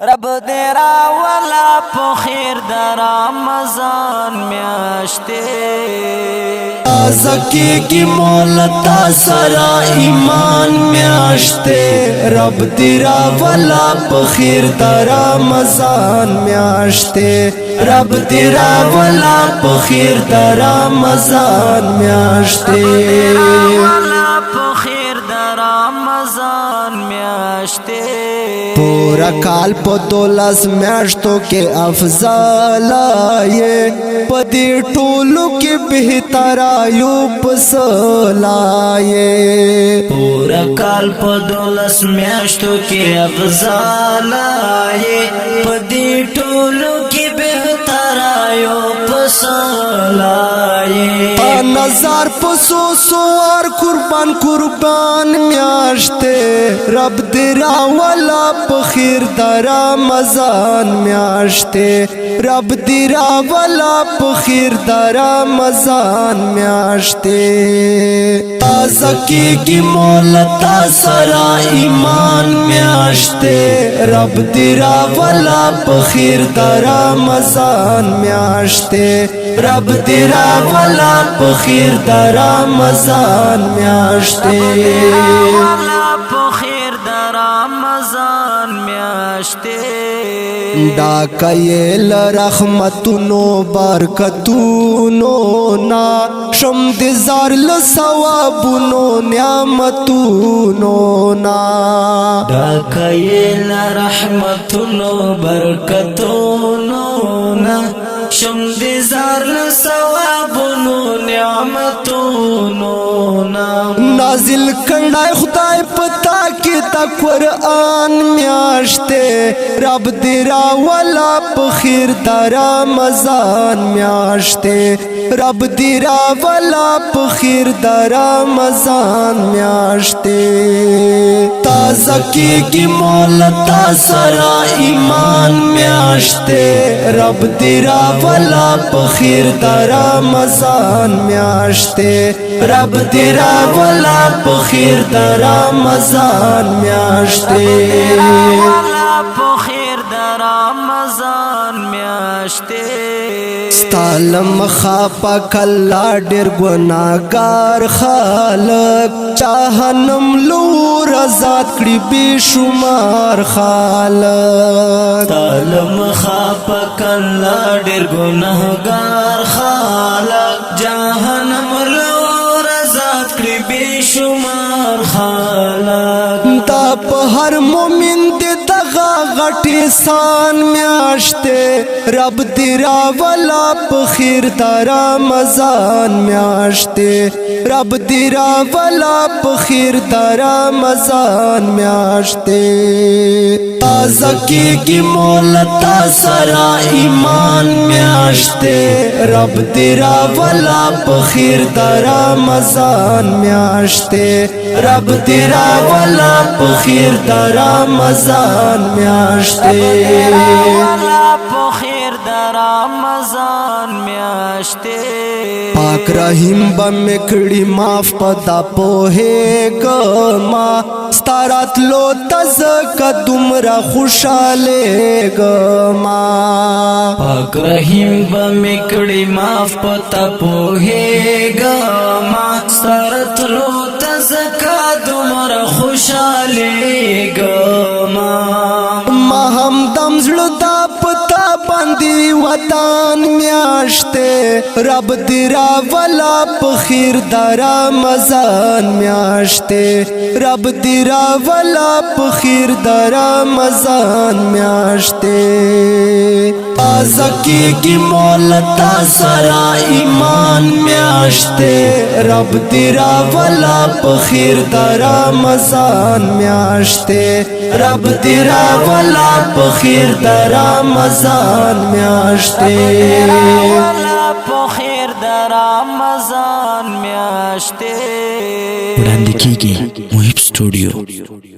رب دیرا والا پخیر در رمضان میاشتے زکی کی مولتا سرا ایمان میاشتے رب تیرا والا پخیر در رمضان میاشتے رب تیرا والا پخیر در رمضان میاشتے والا پخیر در رمضان میاشتے پورا کال پا 12 میاشتوں کے افضل آئے پدی ٹولو کی بہتر آیو پسل آئے پورا کال پا 12 میاشتوں کے افضل آئے پدی ٹولو کی بہتر آیو پسل آئے نظر پسو سوار قربان قربان میاشتے رب تیرا والا پخیر در رمضان میاشتے رب تیرا والا پخیر در رمضان میاشتے زکی کی مولتا سرا ایمان میاشتے رب تیرا والا پخیر در رمضان میاشتے رب تیرا والا پخیر در رمضان میاشتے والا پخیر در رمضان میاشتے دا کئیل رحمتونو برکتونو نا شم دزار لثوابونو نعمتونو نا دا کئیل رحمتونو برکتونو نا شم دزار لثوابونو نعمتونو نا نازل کړای خدای پتا کې تا قرآن میاشته رب تیرا والا پخیر در رمضان میاشته رب تیرا والا پخیر در رمضان میاشته تازکی کی مولتا سرا ایمان میاشته رب تیرا والا پخیر در رمضان میاشته رب تیرا والا پخیر در رمضان میاشتے والا پخیر در رمضان میاشتے ستالم خاپا کلا ډیر گناہگار خالق چاہنم لور آزاد کړي بے شمار خالق ستالم خاپا کلا ډیر گناہگار خالق جهنم لور آزاد کړي بے شمار خالق دا په هر مومن دې دغه غټي سان میاشته رب تیرا والا پخیر در رمضان میاشته رب تیرا والا پخیر در رمضان میاشته زکی کی مولتا سرا ایمان میاشته رب تیرا والا پخیر در رمضان میاشته رب تیرا والا پخیر در رمضان میاشته والا پخیر در رمضان میاشتے پاک رحیم بمکڑی معاف پدا پوہے گما ستارات لو تزک دمرا خوشالے گما پاک رحیم بمکڑی معاف پدا پوہے گما ستارات لو تزک دمرا خوشالے گما ما هم دم زړه دا پتا باندې وطن میاشته رب تیرا والا پخیر در رمضان میاشته رب تیرا والا پخیر در رمضان میاشته زکی کی مولتا سرا ایمان میاشته رب تیرا والا پخیر در رمضان میاشته رب تیرا والا پخیر در رمضان میاشتے والا پخیر در رمضان میاشتے وړاندې کیږي محب سټوډیو